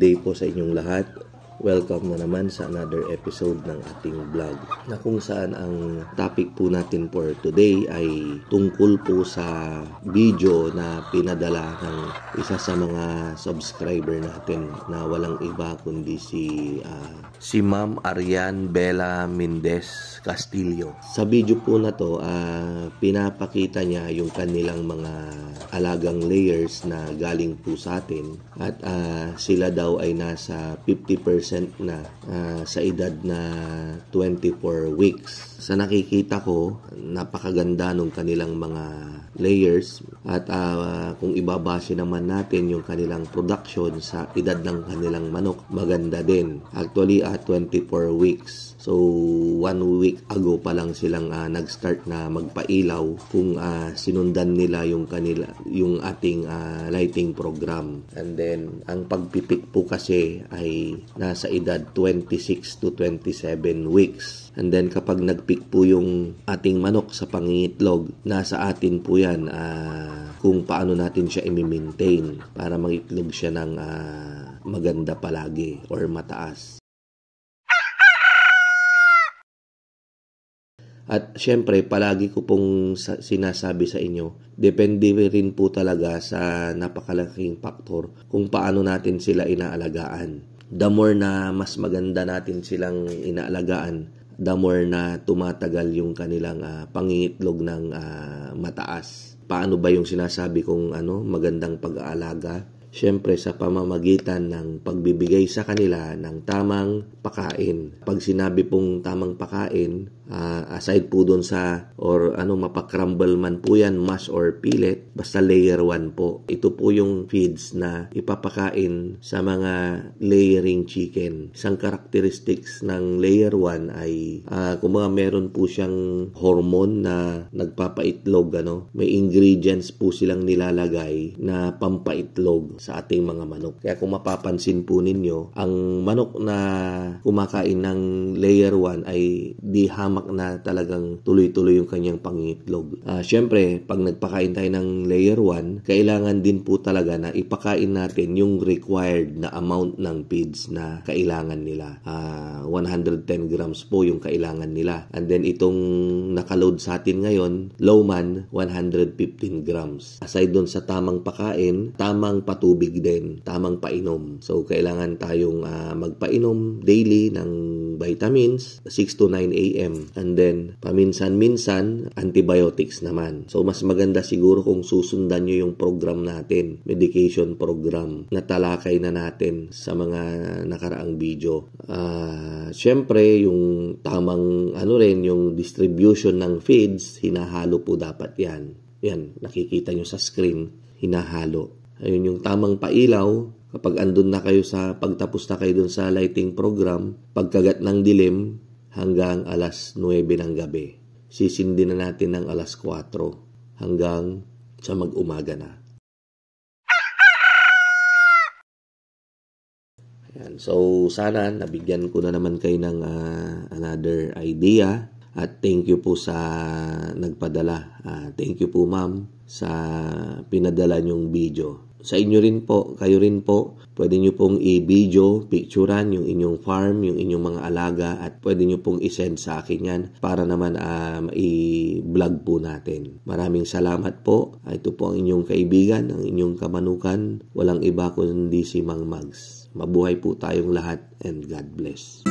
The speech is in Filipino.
day po sa inyong lahat. Welcome na naman sa another episode ng ating vlog na kung saan ang topic po natin for today ay tungkol po sa video na pinadala ng isa sa mga subscriber natin na walang iba kundi si Ma'am Arian Bella Mendez Castillo. Sa video po na to, pinapakita niya yung kanilang mga alagang layers na galing po sa atin at sila daw ay nasa 50% na sa edad na 24 weeks. Sa nakikita ko, napakaganda nung kanilang mga layers at kung ibabase naman natin yung kanilang production sa edad ng kanilang manok, maganda din. Actually, 24 weeks. So, 1 week ago pa lang silang nag-start na magpailaw kung sinundan nila yung ating lighting program. And then, ang pagpipik po kasi ay nasa edad 26 to 27 weeks. And then, kapag nagpik po yung ating manok sa pangingitlog, nasa atin po yan kung paano natin siya i-maintain para mangitlog siya ng maganda palagi or mataas. At syempre, palagi ko pong sinasabi sa inyo, depende rin po talaga sa napakalaking faktor kung paano natin sila inaalagaan. The more na mas maganda natin silang inaalagaan, the more na tumatagal yung kanilang pangingitlog ng mataas. Paano ba yung sinasabi kong magandang pag-aalaga? Siyempre sa pamamagitan ng pagbibigay sa kanila ng tamang pakain. Pag sinabi pong tamang pakain, aside po doon sa mapakrumble man po yan, mash or pellet, basta layer 1 po. Ito po yung feeds na ipapakain sa mga layering chicken. Isang characteristics ng layer 1 ay kung meron po siyang hormone na nagpapaitlog, may ingredients po silang nilalagay na pampaitlog sa ating mga manok. Kaya kung mapapansin po ninyo, ang manok na kumakain ng layer 1 ay di hamak na talagang tuloy-tuloy yung kanyang pangingitlog. Siyempre, pag nagpakain tayo ng layer 1, kailangan din po talaga na ipakain natin yung required na amount ng feeds na kailangan nila. 110 grams po yung kailangan nila. And then itong nakaload sa atin ngayon, lowman, 115 grams. Aside doon sa tamang pakain, tamang patubig din, tamang painom. So, kailangan tayong magpainom daily ng vitamins 6 to 9 a.m. And then, paminsan-minsan, antibiotics naman. So, mas maganda siguro kung susundan nyo yung program natin, medication program, na talakay na natin sa mga nakaraang video. Siyempre, yung tamang yung distribution ng feeds, hinahalo po dapat yan. Yan, nakikita nyo sa screen, hinahalo. Ayun yung tamang pailaw, kapag andun na kayo pagtapos na kayo dun sa lighting program, pagkagat ng dilim hanggang alas 9 ng gabi. Sisindi na natin ng alas 4 hanggang sa mag-umaga na. Ayan. So, sana nabigyan ko na naman kayo ng another idea. At thank you po sa nagpadala. Thank you po ma'am sa pinadala nyong video. Sa inyo rin po, kayo rin po, pwede nyo pong i-video, picturean yung inyong farm, yung inyong mga alaga at pwede nyo pong i-send sa akin yan para naman i-vlog po natin. Maraming salamat po. Ito po ang inyong kaibigan, ang inyong kamanukan. Walang iba kundi si Mang Mags. Mabuhay po tayong lahat and God bless.